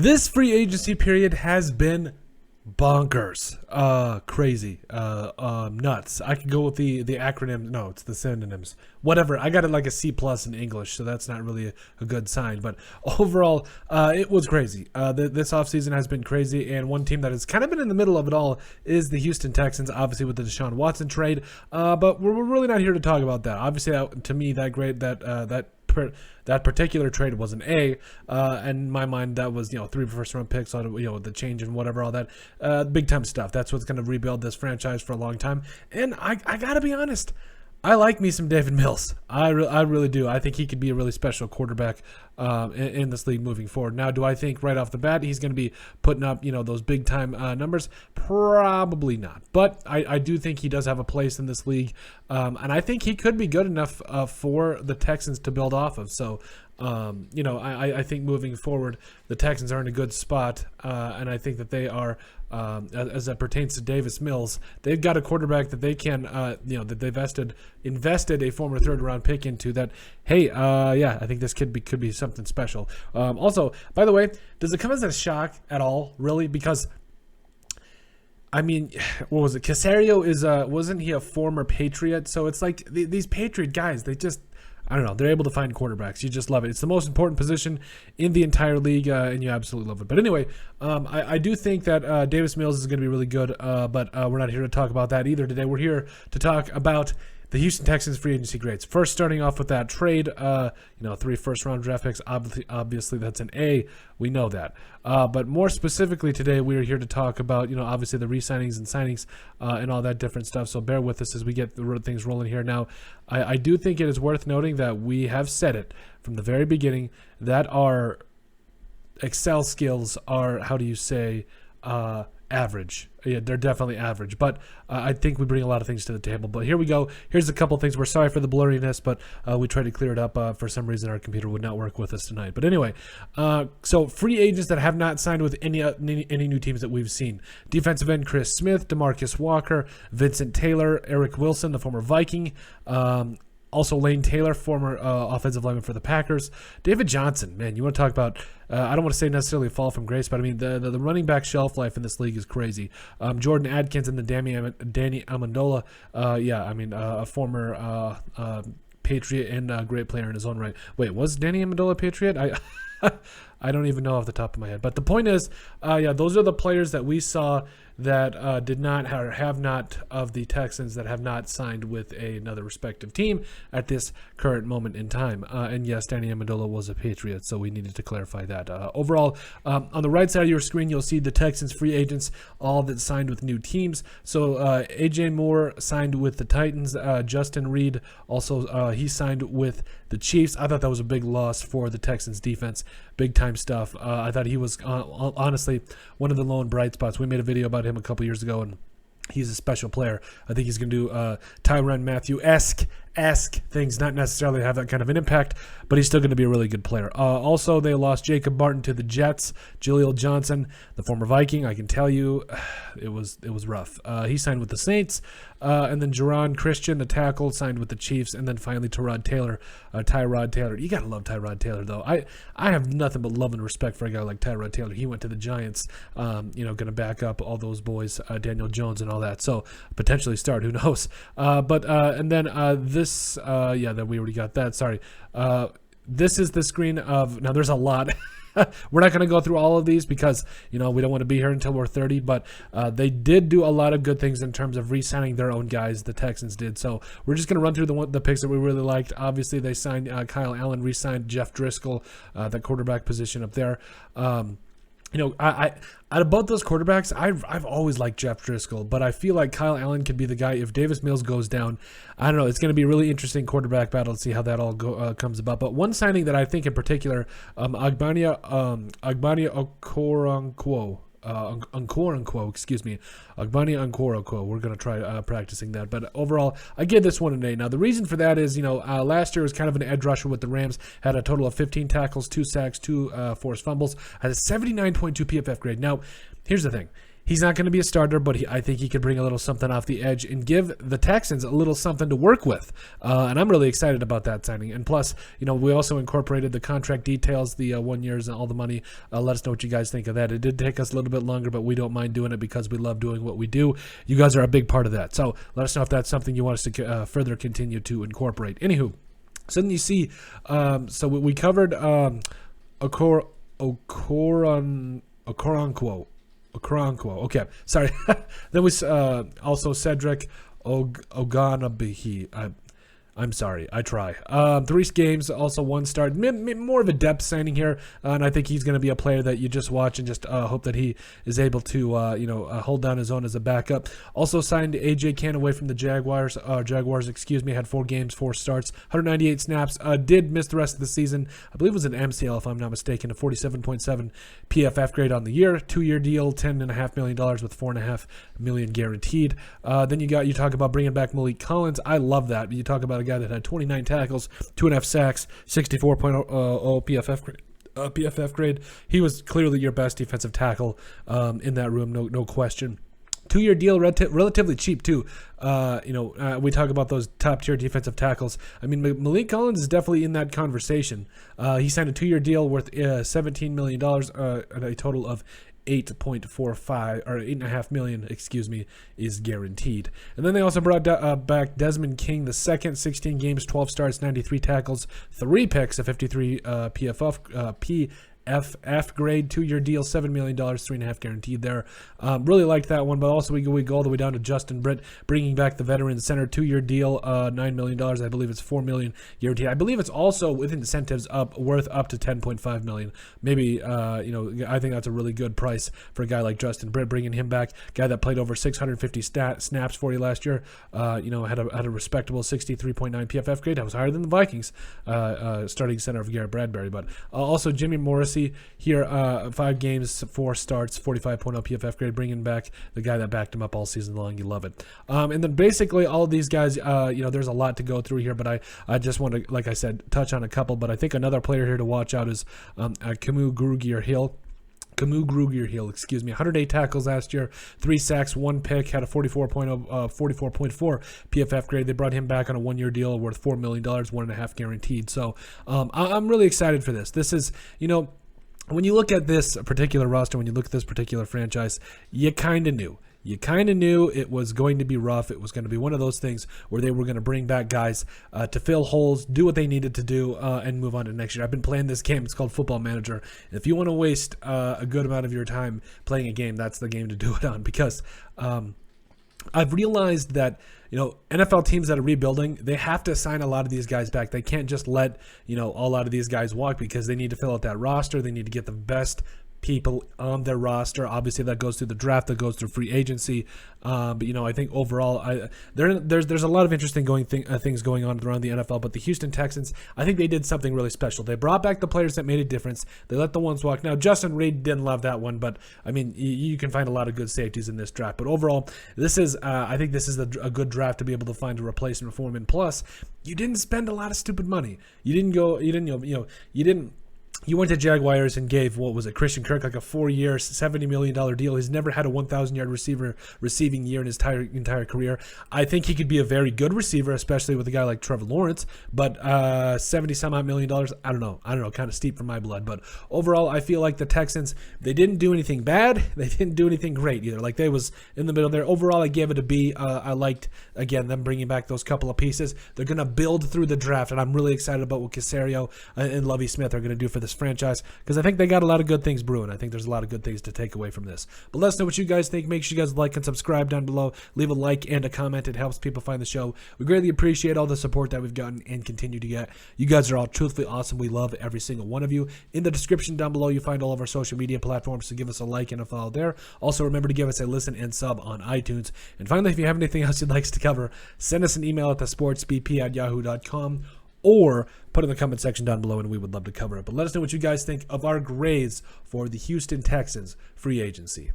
This free agency period has been bonkers, crazy, nuts. I could go with the acronym. No, it's the synonyms. Whatever. I got it like a C+ in English, so that's not really a good sign. But overall, it was crazy. This offseason has been crazy, and one team that has kind of been in the middle of it all is the Houston Texans, obviously with the Deshaun Watson trade. But we're really not here to talk about that. Obviously, to me, that particular trade was an A, and in my mind that was 3 first-round picks, the change and whatever, all that big time stuff. That's what's going to rebuild this franchise for a long time. And I gotta be honest, I like me some Davis Mills. I really do. I think he could be a really special quarterback in this league moving forward. Now, do I think right off the bat he's going to be putting up those big time numbers? Probably not. But I do think he does have a place in this league, and I think he could be good enough for the Texans to build off of. So, I think moving forward, the Texans are in a good spot, and I think that they are, as that pertains to Davis Mills, they've got a quarterback that they can, that they've invested a former third-round pick into. That, hey, I think this could be something special. Also, by the way, does it come as a shock at all, really? Because I mean, what was it? Caserio wasn't he a former Patriot? So it's like these Patriot guys, they just, I don't know. They're able to find quarterbacks. You just love it. It's the most important position in the entire league, and you absolutely love it. But anyway, I do think that Davis Mills is going to be really good, but we're not here to talk about that either today. We're here to talk about the Houston Texans free agency grades. First, starting off with that trade, 3 first-round draft picks. Obviously, that's an A. We know that. But more specifically today, we are here to talk about, obviously the re-signings and signings and all that different stuff. So bear with us as we get things rolling here. Now, I do think it is worth noting that we have said it from the very beginning that our Excel skills are, average. Yeah, they're definitely average, but I think we bring a lot of things to the table. But here we go. Here's a couple things. We're sorry for the blurriness, but we tried to clear it up. For some reason, our computer would not work with us tonight. But anyway, so free agents that have not signed with any new teams that we've seen. Defensive end Chris Smith, DeMarcus Walker, Vincent Taylor, Eric Wilson, the former Viking, also Elaine Taylor, former offensive lineman for the Packers. David Johnson, man, you want to talk about, I don't want to say necessarily fall from grace, but I mean, the running back shelf life in this league is crazy. Jordan Adkins and the Danny Amendola, a former Patriot and a great player in his own right. Wait, was Danny Amendola a Patriot? I don't even know off the top of my head. But the point is, those are the players that we saw that did not or have not of the Texans that have not signed with another respective team at this current moment in time. And yes, Danny Amendola was a Patriot, so we needed to clarify that. Overall, on the right side of your screen, you'll see the Texans free agents, all that signed with new teams. So A.J. Moore signed with the Titans. Justin Reed also, he signed with the Chiefs. I thought that was a big loss for the Texans defense. Big time stuff. I thought he was honestly one of the lone bright spots. We made a video about him a couple years ago, and he's a special player. I think he's going to do Tyrann Mathieu-esque things, not necessarily have that kind of an impact, but he's still going to be a really good player. Also, they lost Jacob Martin to the Jets. Jaleel Johnson, the former Viking, I can tell you, it was rough. He signed with the Saints, and then Jerron Christian, the tackle, signed with the Chiefs, and then finally Tyrod Taylor. You got to love Tyrod Taylor, though. I have nothing but love and respect for a guy like Tyrod Taylor. He went to the Giants, going to back up all those boys, Daniel Jones and all that, so potentially start, who knows. And then that we already got that, sorry. This is the screen of, now there's a lot. We're not going to go through all of these because, we don't want to be here until we're 30, but they did do a lot of good things in terms of re-signing their own guys, the Texans did. So we're just going to run through the picks that we really liked. Obviously, they signed Kyle Allen, re-signed Jeff Driscoll, the quarterback position up there. Out of both those quarterbacks, I've always liked Jeff Driscoll, but I feel like Kyle Allen could be the guy if Davis Mills goes down. I don't know. It's going to be a really interesting quarterback battle to see how that all comes about. But one signing that I think in particular, Agbania Okoronkwo. Agbania Okoronkwo. We're going to try practicing that. But overall, I give this one an A. Now, the reason for that is, last year was kind of an edge rusher with the Rams. Had a total of 15 tackles, 2 sacks, 2 forced fumbles. Had a 79.2 PFF grade. Now, here's the thing. He's not going to be a starter, but I think he could bring a little something off the edge and give the Texans a little something to work with. And I'm really excited about that signing. And plus, we also incorporated the contract details, the 1 years and all the money. Let us know what you guys think of that. It did take us a little bit longer, but we don't mind doing it because we love doing what we do. You guys are a big part of that. So let us know if that's something you want us to further continue to incorporate. Anywho, so then you see, so we covered Okoronkwo. Okay, sorry. Then we also Cedric Oganabihi. I'm sorry. I try. 3 games, also 1 start. More of a depth signing here, and I think he's going to be a player that you just watch and just hope that he is able to, hold down his own as a backup. Also signed A.J. Cann away from the Jaguars. Had 4 games, 4 starts, 198 snaps. Did miss the rest of the season. I believe it was an MCL, if I'm not mistaken. A 47.7 PFF grade on the year. 2-year deal, $10.5 million with $4.5 million guaranteed. Then you talk about bringing back Malik Collins. I love that. You talk about a guy that had 29 tackles, 2.5 sacks, 64.0 PFF grade. He was clearly your best defensive tackle in that room, no question. 2-year deal, relatively cheap too. We talk about those top-tier defensive tackles. I mean, Malik Collins is definitely in that conversation. He signed a 2-year deal worth $17 million, and a total of 8.5 million, is guaranteed. And then they also brought back Desmond King II, 16 games, 12 starts, 93 tackles, 3 picks, a 53 PFF grade, 2-year deal, $7 million, 3.5 guaranteed there. Really liked that one, but also we go all the way down to Justin Britt, bringing back the veteran center, 2-year deal, $9 million. I believe it's $4 million guaranteed. I believe it's also with incentives worth up to $10.5 million. Maybe, I think that's a really good price for a guy like Justin Britt, bringing him back. Guy that played over 650 snaps for you last year. Had a respectable 63.9 PFF grade. That was higher than the Vikings starting center of Garrett Bradbury. But also Jimmy Morrissey here, 5 games, 4 starts, 45.0 PFF grade, bringing back the guy that backed him up all season long. You love it. And then basically all of these guys, there's a lot to go through here, but I just want to, like I said, touch on a couple. But I think another player here to watch out is Kamu Grugier-Hill. 108 tackles last year, 3 sacks, 1 pick, had a 44.4 PFF grade. They brought him back on a 1-year deal worth $4 million, 1.5 guaranteed. So I'm really excited for this. This is, when you look at this particular roster, when you look at this particular franchise, you kind of knew. You kind of knew it was going to be rough. It was going to be one of those things where they were going to bring back guys to fill holes, do what they needed to do, and move on to next year. I've been playing this game. It's called Football Manager. If you want to waste a good amount of your time playing a game, that's the game to do it on, because I've realized that NFL teams that are rebuilding, they have to sign a lot of these guys back. They can't just let a lot of these guys walk, because they need to fill out that roster. They need to get the best people on their roster. Obviously, that goes through the draft, that goes through free agency. But I think overall, there's a lot of interesting things going on around the NFL. But the Houston Texans, I think they did something really special. They brought back the players that made a difference. They let the ones walk. Now, Justin Reed didn't love that one, but I mean, you can find a lot of good safeties in this draft. But overall, I think this is a good draft to be able to find a replacement for him. And plus, you didn't spend a lot of stupid money. You went to Jaguars and gave, Christian Kirk, like a 4-year, $70 million deal. He's never had a 1,000-yard receiving year in his entire career. I think he could be a very good receiver, especially with a guy like Trevor Lawrence. But $70-some-odd million, I don't know, kind of steep for my blood. But overall, I feel like the Texans, they didn't do anything bad. They didn't do anything great either. Like, they was in the middle there. Overall, I gave it a B. I liked, again, them bringing back those couple of pieces. They're going to build through the draft, and I'm really excited about what Caserio and Lovie Smith are going to do for this franchise, because I think they got a lot of good things brewing. I think there's a lot of good things to take away from this. But let us know what you guys think. Make sure you guys like and subscribe down below. Leave a like and a comment. It helps people find the show. We greatly appreciate all the support that we've gotten and continue to get. You guys are all truthfully awesome. We love every single one of you. In the description down below, you find all of our social media platforms, so give us a like and a follow there. Also, remember to give us a listen and sub on iTunes. And finally, if you have anything else you'd like us to cover, send us an email at thesportsbp@yahoo.com, or put in the comment section down below, and we would love to cover it. But let us know what you guys think of our grades for the Houston Texans free agency.